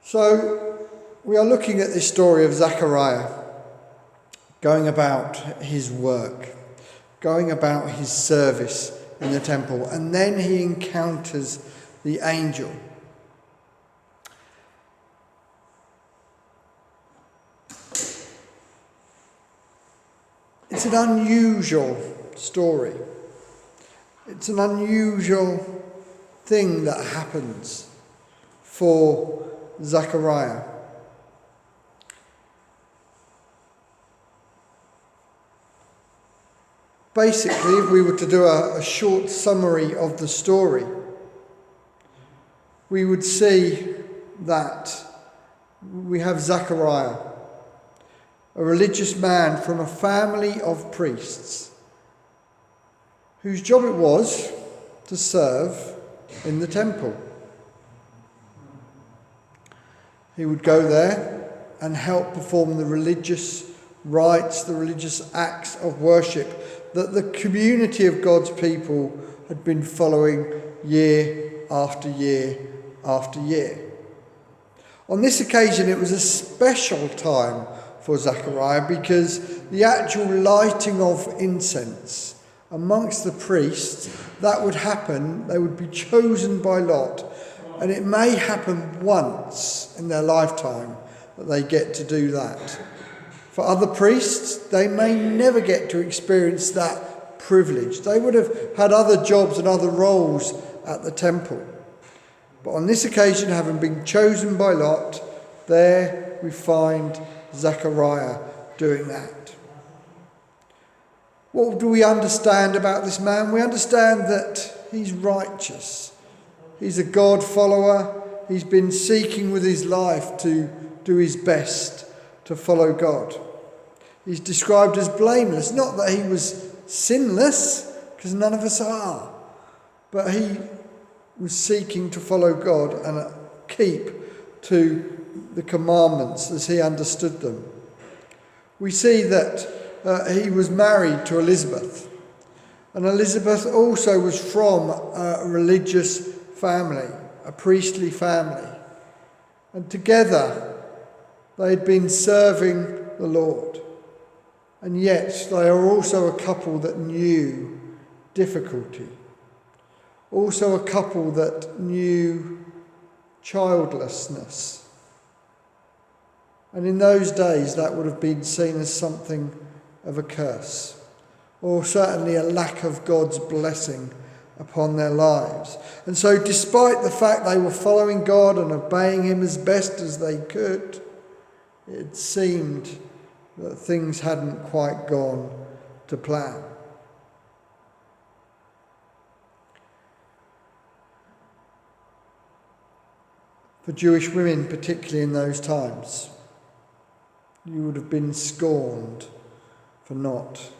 So we are looking at this story of Zechariah going about his work, going about his service in the temple, and then he encounters the angel. It's an unusual story. It's an unusual thing that happens for Zechariah. Basically, if we were to do a short summary of the story, we would see that we have Zechariah, a religious man from a family of priests, whose job it was to serve in the temple. He would go there and help perform the religious rites, the religious acts of worship that the community of God's people had been following year after year after year. On this occasion, it was a special time for Zechariah because the actual lighting of incense amongst the priests, that would happen, they would be chosen by lot, and it may happen once in their lifetime that they get to do that. For other priests, they may never get to experience that privilege. They would have had other jobs and other roles at the temple. But on this occasion, having been chosen by lot, there we find Zechariah doing that. What do we understand about this man? We understand that he's righteous. He's a God follower. He's been seeking with his life to do his best to follow God. He's described as blameless. Not that he was sinless, because none of us are. But he was seeking to follow God and keep to the commandments as he understood them. We see that he was married to Elizabeth. And Elizabeth also was from a religious family, a priestly family. And together they had been serving the Lord. And yet they are also a couple that knew difficulty. Also a couple that knew childlessness. And in those days that would have been seen as something of a curse, or certainly a lack of God's blessing upon their lives. And so despite the fact they were following God and obeying him as best as they could, it seemed that things hadn't quite gone to plan. For Jewish women, particularly in those times, you would have been scorned for not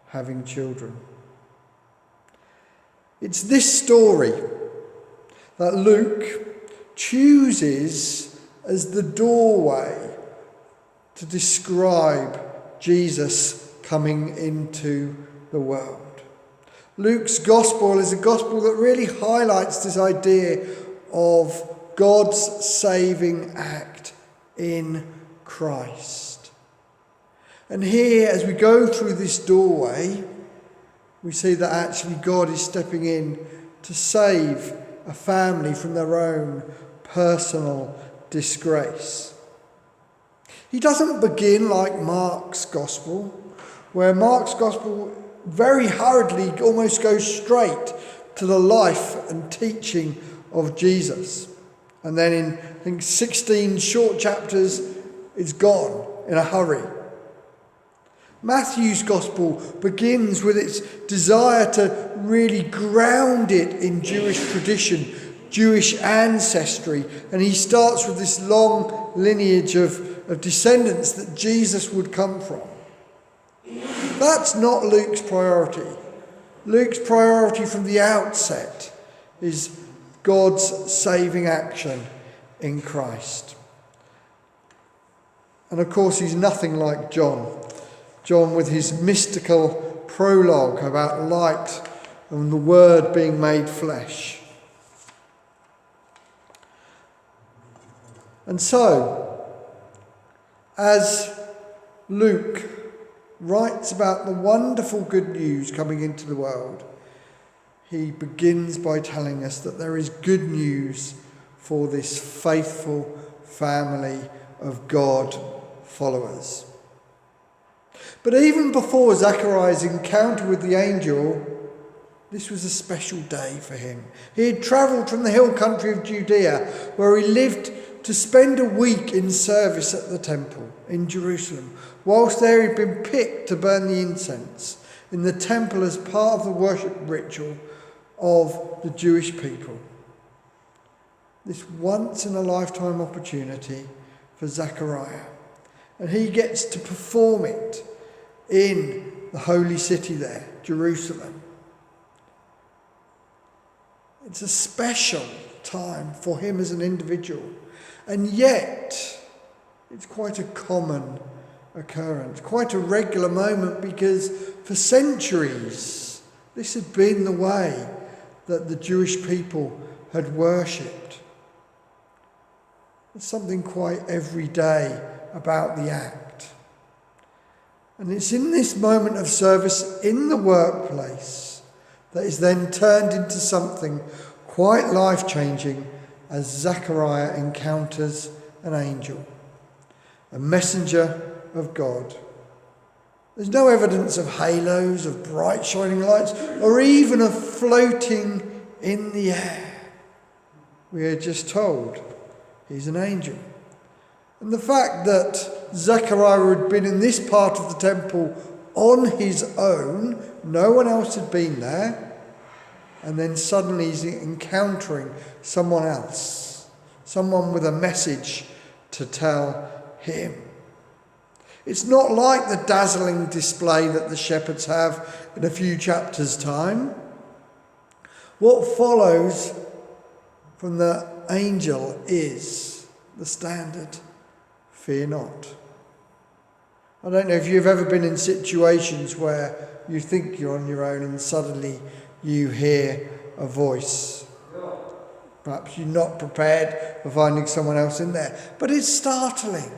having children. It's this story that Luke chooses as the doorway to describe Jesus coming into the world. Luke's gospel is a gospel that really highlights this idea of God's saving act in Christ. And here, as we go through this doorway, we see that actually God is stepping in to save a family from their own personal disgrace. He doesn't begin like Mark's gospel, where Mark's gospel very hurriedly almost goes straight to the life and teaching of Jesus. And then in, I think, 16 short chapters, it's gone in a hurry. Matthew's gospel begins with its desire to really ground it in Jewish tradition, Jewish ancestry, and he starts with this long lineage of descendants that Jesus would come from. That's not Luke's priority. Luke's priority from the outset is God's saving action in Christ. And of course, he's nothing like John. John with his mystical prologue about light and the Word being made flesh. And so, as Luke writes about the wonderful good news coming into the world, he begins by telling us that there is good news for this faithful family of God followers. But even before Zechariah's encounter with the angel, this was a special day for him. He had travelled from the hill country of Judea, where he lived, to spend a week in service at the temple in Jerusalem. Whilst there, he'd been picked to burn the incense in the temple as part of the worship ritual of the Jewish people. This once-in-a-lifetime opportunity for Zechariah. And he gets to perform it in the holy city there, Jerusalem. It's a special time for him as an individual. And yet, it's quite a common occurrence, quite a regular moment, because for centuries, this had been the way that the Jewish people had worshipped. There's something quite everyday about the act. And it's in this moment of service in the workplace that is then turned into something quite life-changing as Zechariah encounters an angel, a messenger of God. There's no evidence of halos, of bright shining lights, or even of floating in the air. We are just told he's an angel. And the fact that Zechariah had been in this part of the temple on his own, no one else had been there, and then suddenly he's encountering someone else, someone with a message to tell him. It's not like the dazzling display that the shepherds have in a few chapters' time. What follows from the angel is the standard: fear not. I don't know if you've ever been in situations where you think you're on your own and suddenly you hear a voice. Perhaps you're not prepared for finding someone else in there, but it's startling.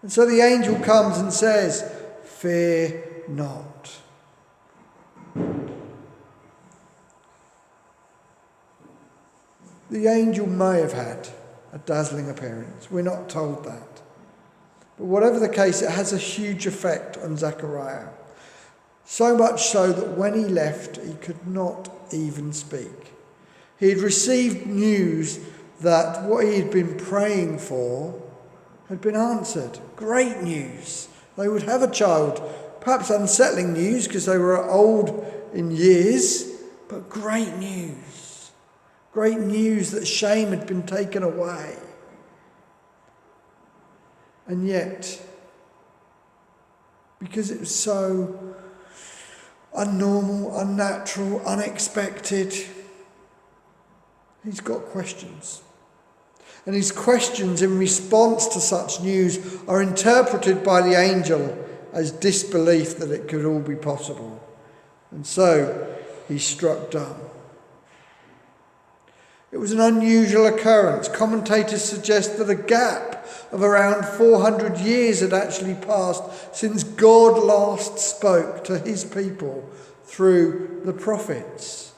And so the angel comes and says, "Fear not." The angel may have had a dazzling appearance. We're not told that. But whatever the case, it has a huge effect on Zechariah. So much so that when he left, he could not even speak. He had received news that what he had been praying for had been answered. Great news. They would have a child. Perhaps unsettling news because they were old in years, but great news. Great news that shame had been taken away. And yet, because it was so unnormal, unnatural, unexpected, he's got questions. And his questions in response to such news are interpreted by the angel as disbelief that it could all be possible. And so he's struck dumb. It was an unusual occurrence. Commentators suggest that a gap of around 400 years had actually passed since God last spoke to his people through the prophets.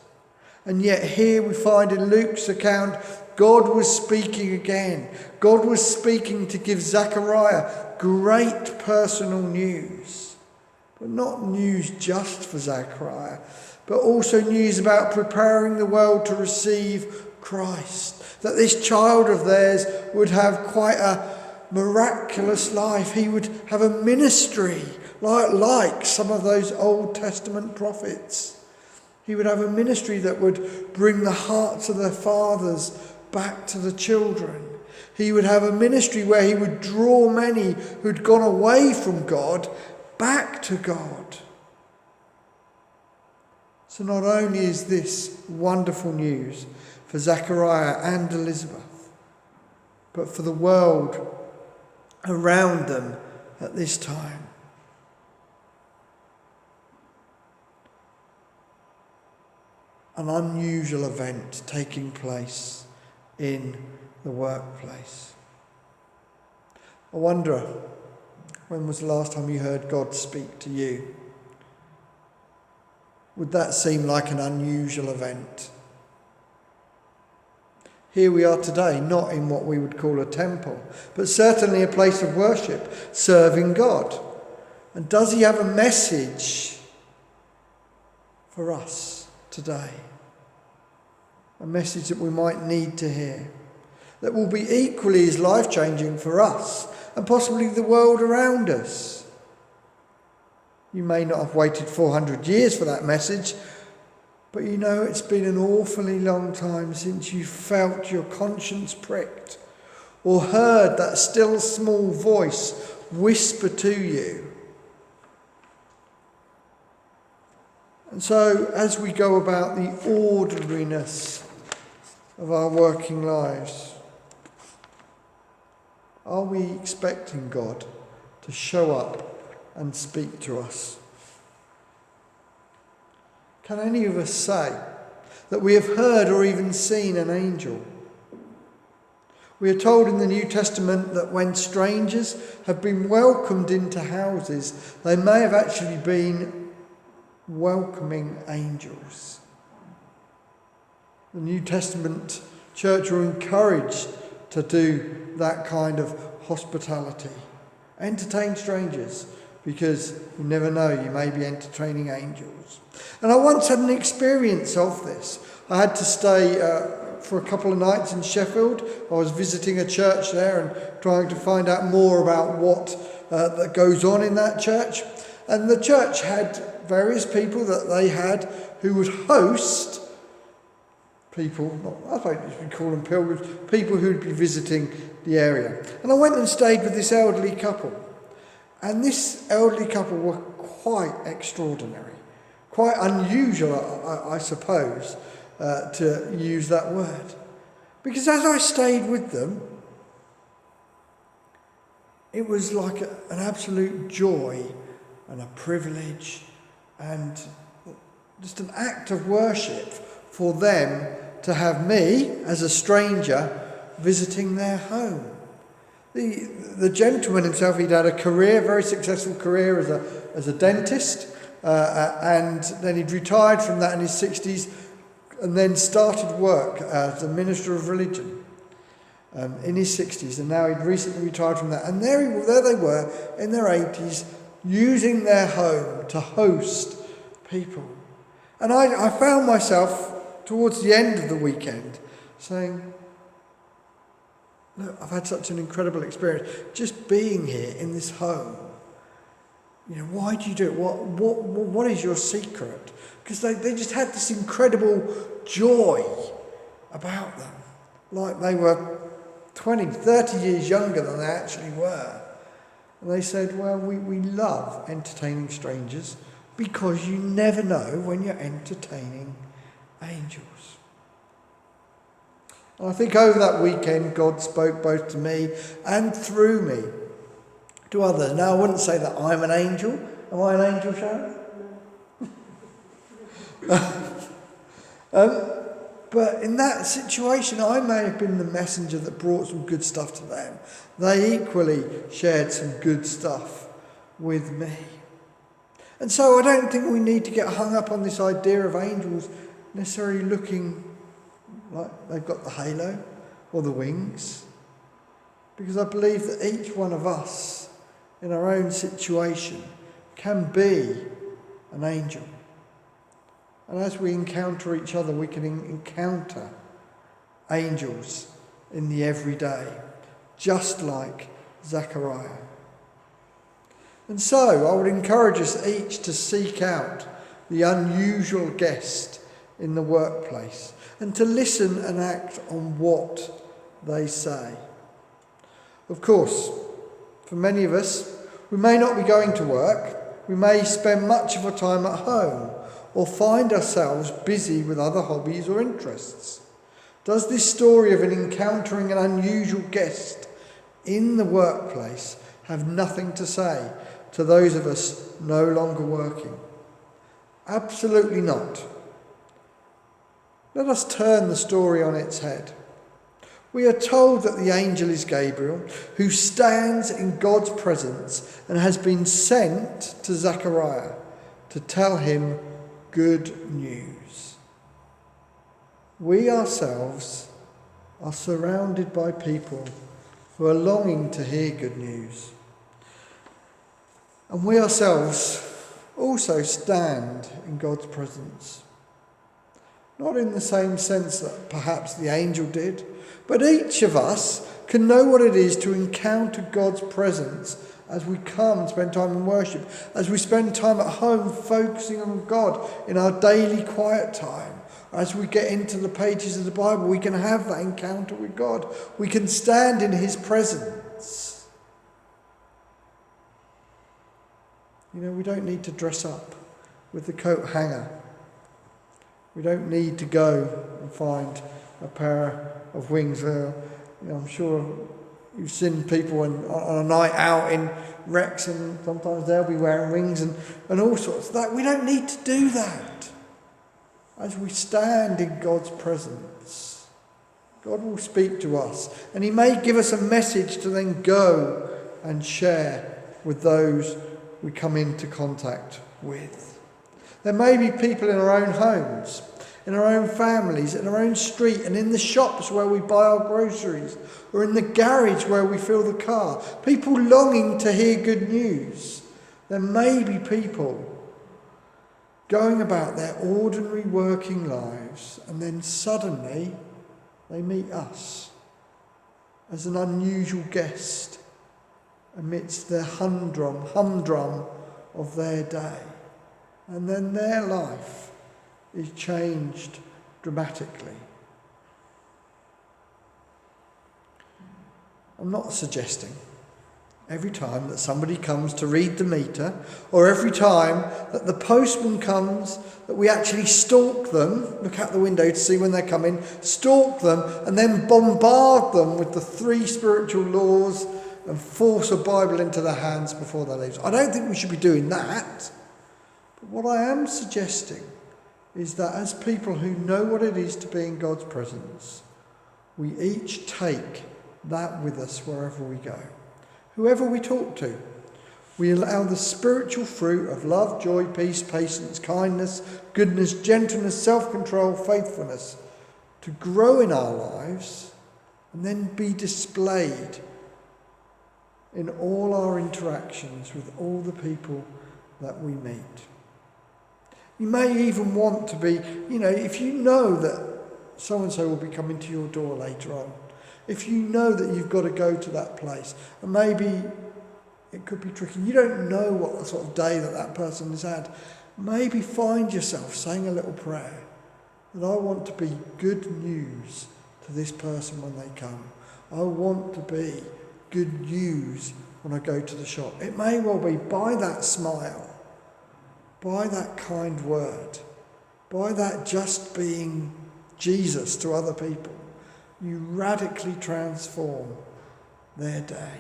And yet here we find in Luke's account, God was speaking again. God was speaking to give Zechariah great personal news. But not news just for Zechariah, but also news about preparing the world to receive Christ. That this child of theirs would have quite a miraculous life. He would have a ministry like some of those Old Testament prophets. He would have a ministry that would bring the hearts of their fathers back to the children. He would have a ministry where he would draw many who'd gone away from God back to God. So not only is this wonderful news for Zechariah and Elizabeth, but for the world around them at this time. An unusual event taking place in the workplace. I wonder, when was the last time you heard God speak to you? Would that seem like an unusual event? Here we are today, not in what we would call a temple, but certainly a place of worship, serving God. And does he have a message for us today? A message that we might need to hear, that will be equally as life-changing for us and possibly the world around us. You may not have waited 400 years for that message, but you know it's been an awfully long time since you felt your conscience pricked or heard that still small voice whisper to you. And so as we go about the ordinariness of our working lives, are we expecting God to show up and speak to us? Can any of us say that we have heard or even seen an angel? We are told in the New Testament that when strangers have been welcomed into houses, they may have actually been welcoming angels. The New Testament church were encouraged to do that kind of hospitality. Entertain strangers, because you never know, you may be entertaining angels. And I once had an experience of this. I had to stay for a couple of nights in Sheffield. I was visiting a church there and trying to find out more about what that goes on in that church. And the church had various people that they had who would host people, I suppose you could call them pilgrims, people who'd be visiting the area. And I went and stayed with this elderly couple. And this elderly couple were quite extraordinary, quite unusual, I suppose, to use that word. Because as I stayed with them, it was like an absolute joy and a privilege and just an act of worship for them to have me, as a stranger, visiting their home. The gentleman himself, he'd had a career, very successful career as a dentist, and then he'd retired from that in his 60s and then started work as a minister of religion in his 60s, and now he'd recently retired from that. And there they were in their 80s, using their home to host people. And I found myself towards the end of the weekend saying, look, I've had such an incredible experience just being here in this home. You know, why do you do it? What is your secret? Because they just had this incredible joy about them, like they were 20, 30 years younger than they actually were. And they said, well, we love entertaining strangers because you never know when you're entertaining angels. And I think over that weekend, God spoke both to me and through me to others. Now, I wouldn't say that I'm an angel. Am I an angel, Sharon? But in that situation, I may have been the messenger that brought some good stuff to them. They equally shared some good stuff with me. And so I don't think we need to get hung up on this idea of angels necessarily looking like they've got the halo or the wings. Because I believe that each one of us in our own situation can be an angel. And as we encounter each other, we can encounter angels in the everyday, just like Zechariah. And so I would encourage us each to seek out the unusual guest in the workplace and to listen and act on what they say. Of course, for many of us, we may not be going to work. We may spend much of our time at home or find ourselves busy with other hobbies or interests. Does this story of encountering an unusual guest in the workplace have nothing to say to those of us no longer working? Absolutely not. Let us turn the story on its head. We are told that the angel is Gabriel, who stands in God's presence and has been sent to Zechariah to tell him good news. We ourselves are surrounded by people who are longing to hear good news. And we ourselves also stand in God's presence. Not in the same sense that perhaps the angel did, but each of us can know what it is to encounter God's presence as we come and spend time in worship, as we spend time at home focusing on God in our daily quiet time. As we get into the pages of the Bible, we can have that encounter with God. We can stand in his presence. You know, we don't need to dress up with the coat hanger. We don't need to go and find a pair of wings. I'm sure you've seen people on a night out in Wrexham, sometimes they'll be wearing wings and all sorts of that. We don't need to do that. As we stand in God's presence, God will speak to us, and he may give us a message to then go and share with those we come into contact with. There may be people in our own homes, in our own families, in our own street, and in the shops where we buy our groceries, or in the garage where we fill the car. People longing to hear good news. There may be people going about their ordinary working lives, and then suddenly they meet us as an unusual guest amidst the humdrum of their day. And then their life is changed dramatically. I'm not suggesting every time that somebody comes to read the meter, or every time that the postman comes, that we actually stalk them, look out the window to see when they're coming, stalk them, and then bombard them with the 3 spiritual laws and force a Bible into their hands before they leave. I don't think we should be doing that. But what I am suggesting is that as people who know what it is to be in God's presence, we each take that with us wherever we go. Whoever we talk to, we allow the spiritual fruit of love, joy, peace, patience, kindness, goodness, gentleness, self-control, faithfulness to grow in our lives and then be displayed in all our interactions with all the people that we meet. You may even want to be, if you know that so-and-so will be coming to your door later on, if you know that you've got to go to that place, and maybe it could be tricky, you don't know what sort of day that person has had, maybe find yourself saying a little prayer that I want to be good news to this person when they come. I want to be good news when I go to the shop. It may well be by that smile, by that kind word, by that just being Jesus to other people, you radically transform their day.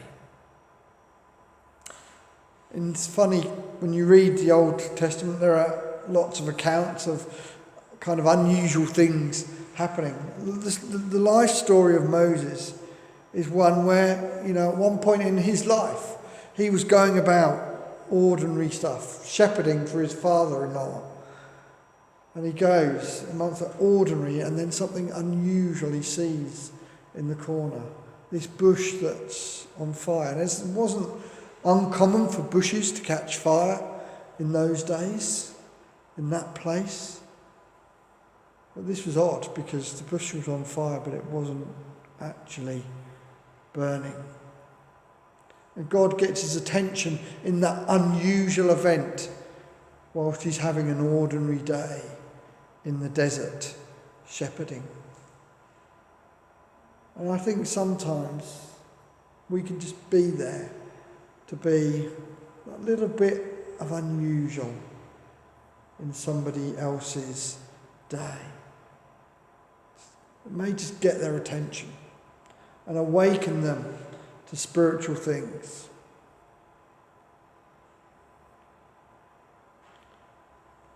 And it's funny, when you read the Old Testament, there are lots of accounts of kind of unusual things happening. The life story of Moses is one where, at one point in his life, he was going about ordinary stuff, shepherding for his father-in-law. And he goes amongst the ordinary, and then something unusual he sees in the corner. This bush that's on fire. And it wasn't uncommon for bushes to catch fire in those days, in that place. But this was odd, because the bush was on fire, but it wasn't actually burning. And God gets his attention in that unusual event whilst he's having an ordinary day in the desert, shepherding. And I think sometimes we can just be there to be a little bit of unusual in somebody else's day. It may just get their attention and awaken them to spiritual things.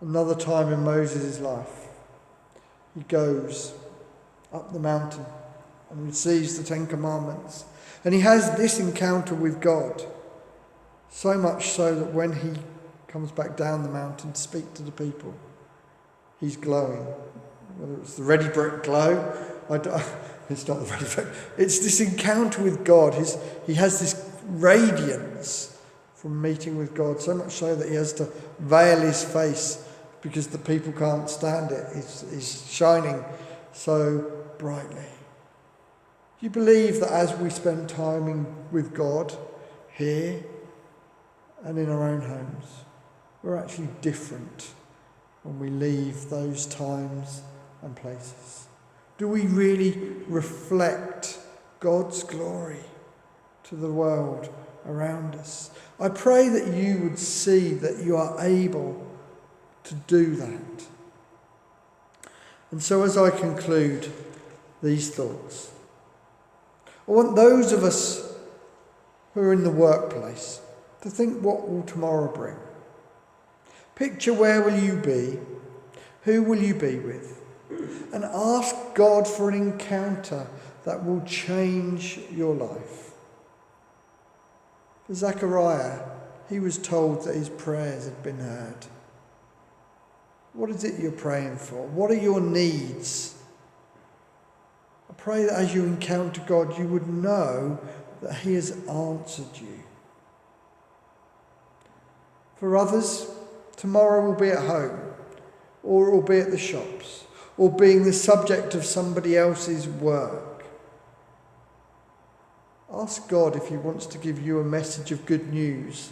Another time in Moses' life, he goes up the mountain and receives the 10 Commandments. And he has this encounter with God, so much so that when he comes back down the mountain to speak to the people, he's glowing. Whether it's the ready brick glow, it's not the ready brick. It's this encounter with God. He has this radiance from meeting with God, so much so that he has to veil his face because the people can't stand it. He's shining so brightly. Do you believe that as we spend time with God here and in our own homes, we're actually different when we leave those times and places? Do we really reflect God's glory to the world around us? I pray that you would see that you are able to do that. And so as I conclude these thoughts, I want those of us who are in the workplace to think, what will tomorrow bring? Picture, where will you be? Who will you be with? And ask God for an encounter that will change your life. For Zechariah, he was told that his prayers had been heard. What is it you're praying for? What are your needs? I pray that as you encounter God, you would know that he has answered you. For others, tomorrow will be at home, or it will be at the shops, or being the subject of somebody else's work. Ask God if he wants to give you a message of good news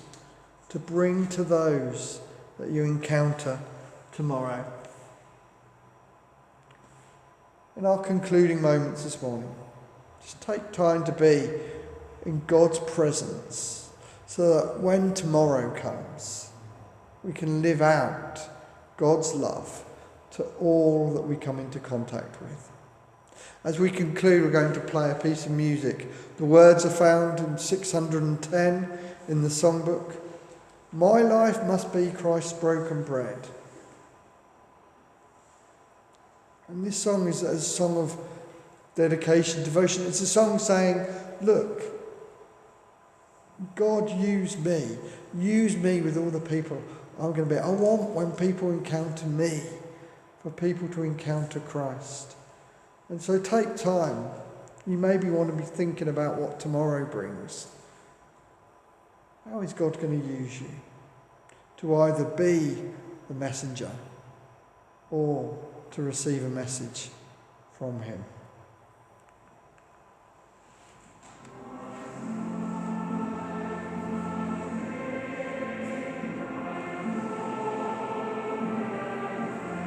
to bring to those that you encounter tomorrow. In our concluding moments this morning, just take time to be in God's presence so that when tomorrow comes, we can live out God's love to all that we come into contact with. As we conclude, we're going to play a piece of music. The words are found in 610 in the songbook. My life must be Christ's broken bread. And this song is a song of dedication, devotion. It's a song saying, look, God, use me with all the people I'm going to be. I want, when people encounter me, for people to encounter Christ. And so take time. You maybe want to be thinking about what tomorrow brings. How is God going to use you to either be the messenger or to receive a message from him?